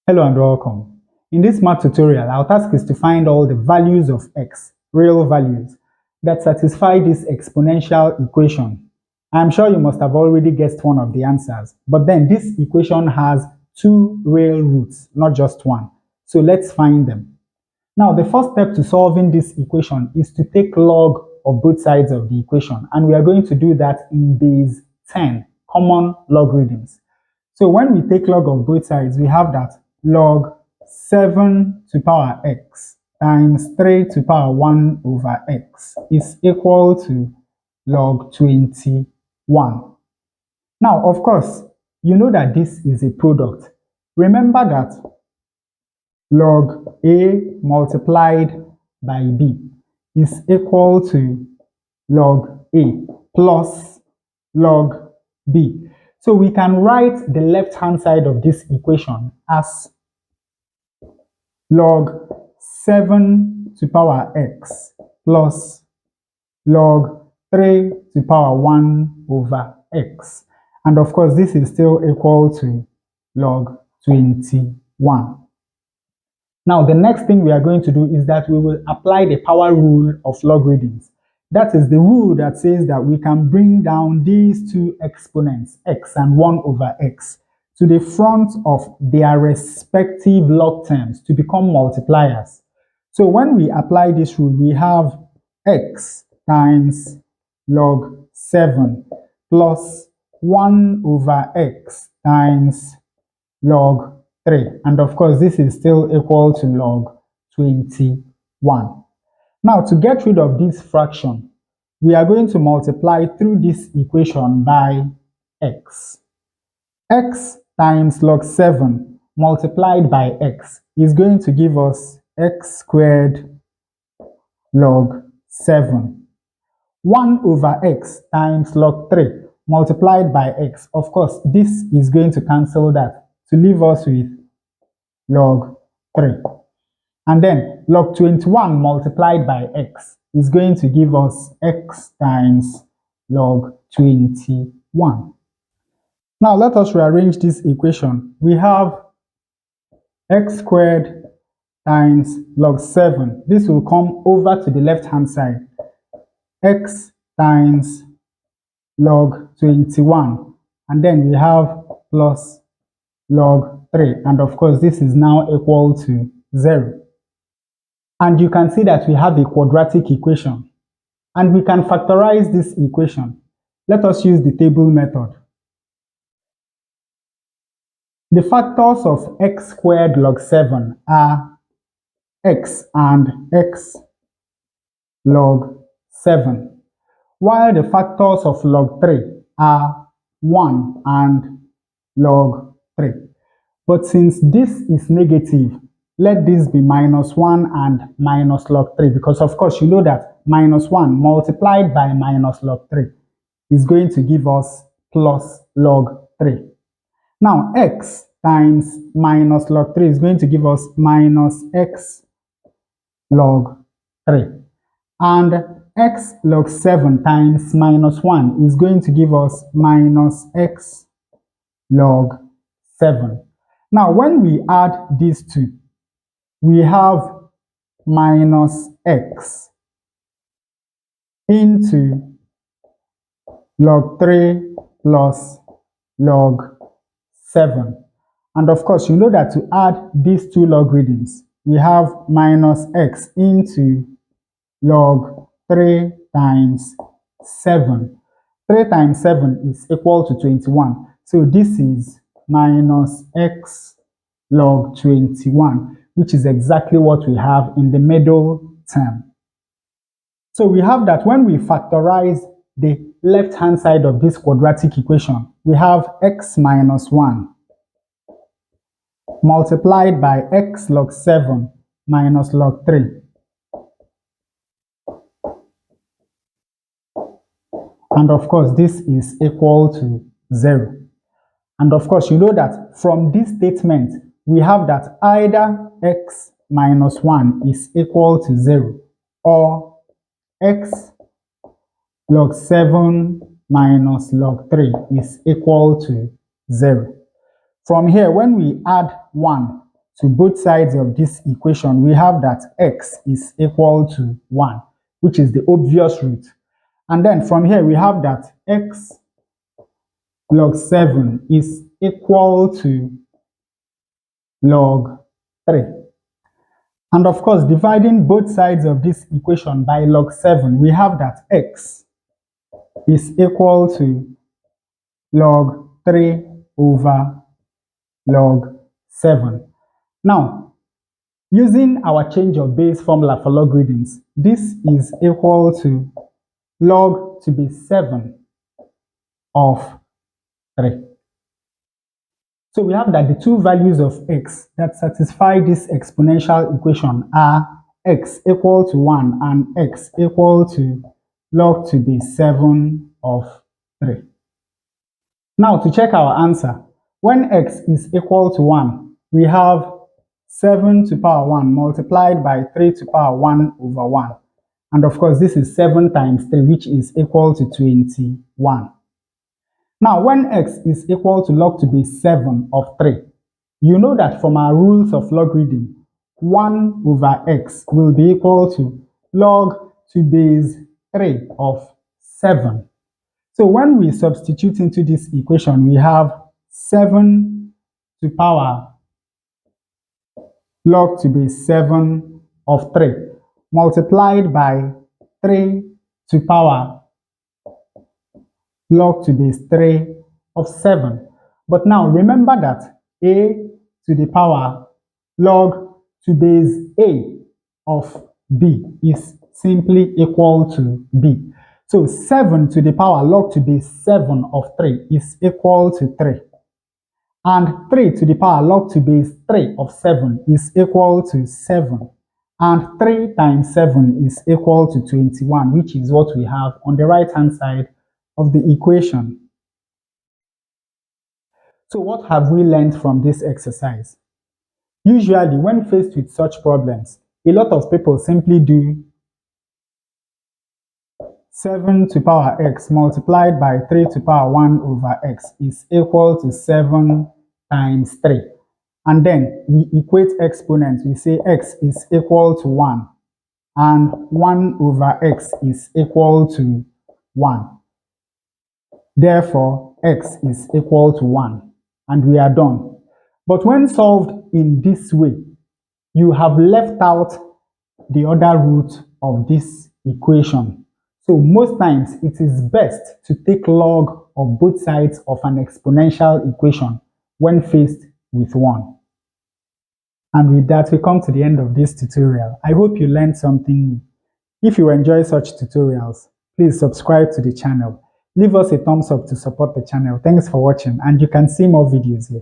Hello and welcome. In this math tutorial, our task is to find all the values of x, real values, that satisfy this exponential equation. I'm sure you must have already guessed one of the answers, but then this equation has two real roots, not just one. So let's find them. Now, the first step to solving this equation is to take log of both sides of the equation, and we are going to do that in base 10, common logarithms. So when we take log of both sides, we have that log 7 to power x times 3 to power 1 over x is equal to log 21. Now, of course, you know that this is a product. Remember that log a multiplied by b is equal to log a plus log b. So we can write the left-hand side of this equation as log 7 to power x plus log 3 to power 1 over x. And of course, this is still equal to log 21. Now, the next thing we are going to do is that we will apply the power rule of logarithms. That is the rule that says that we can bring down these two exponents, x and 1 over x, to the front of their respective log terms to become multipliers. So when we apply this rule, we have x times log 7 plus 1 over x times log 3. And of course, this is still equal to log 21. Now, to get rid of this fraction, we are going to multiply through this equation by x. X times log 7 multiplied by x is going to give us x squared log 7. 1 over x times log 3 multiplied by x. Of course, this is going to cancel that to leave us with log 3. And then log 21 multiplied by x is going to give us x times log 21. Now let us rearrange this equation. We have x squared times log 7. This will come over to the left-hand side. X times log 21. And then we have plus log 3. And of course, this is now equal to 0. And you can see that we have a quadratic equation. And we can factorize this equation. Let us use the table method. The factors of x squared log 7 are x and x log 7, while the factors of log 3 are 1 and log 3. But since this is negative, let this be minus 1 and minus log 3, because of course you know that minus 1 multiplied by minus log 3 is going to give us plus log 3. Now, x times minus log 3 is going to give us minus x log 3. And x log 7 times minus 1 is going to give us minus x log 7. Now, when we add these two, we have minus x into log 3 plus log 7. And of course, you know that to add these two logarithms, we have minus x into log 3 times 7. 3 times 7 is equal to 21. So this is minus x log 21, which is exactly what we have in the middle term. So we have that when we factorize the left-hand side of this quadratic equation, we have x minus 1 multiplied by x log 7 minus log 3. And of course, this is equal to 0. And of course, you know that from this statement, we have that either x minus 1 is equal to 0 or x log 7 minus log 3 is equal to 0. From here, when we add 1 to both sides of this equation, we have that x is equal to 1, which is the obvious root. And then from here, we have that x log 7 is equal to log 3. And of course, dividing both sides of this equation by log 7, we have that x is equal to log 3 over log 7. Now, using our change of base formula for logarithms, this is equal to log to the 7 of 3. So we have that the two values of x that satisfy this exponential equation are x equal to 1 and x equal to log to the 7 of 3. Now to check our answer, when x is equal to 1, we have 7 to the power 1 multiplied by 3 to the power 1 over 1. And of course, this is 7 times 3, which is equal to 21. Now, when x is equal to log to the 7 of 3, you know that from our rules of logarithm, 1 over x will be equal to log to base 3 of 7. So when we substitute into this equation, we have 7 to the power log to base 7 of 3 multiplied by 3 to the power log to base 3 of 7. But now remember that a to the power log to base a of b is simply equal to b. So 7 to the power log to base 7 of 3 is equal to 3. And 3 to the power log to base 3 of 7 is equal to 7. And 3 times 7 is equal to 21, which is what we have on the right-hand side of the equation. So what have we learned from this exercise? Usually, when faced with such problems, a lot of people simply do 7 to the power x multiplied by 3 to the power 1 over x is equal to 7 times 3. And then we equate exponents. We say x is equal to 1 and 1 over x is equal to 1. Therefore, x is equal to 1 and we are done. But when solved in this way, you have left out the other root of this equation. So most times it is best to take log of both sides of an exponential equation when faced with one. And with that, we come to the end of this tutorial. I hope you learned something new. If you enjoy such tutorials, please subscribe to the channel. Leave us a thumbs up to support the channel. Thanks for watching, and you can see more videos here.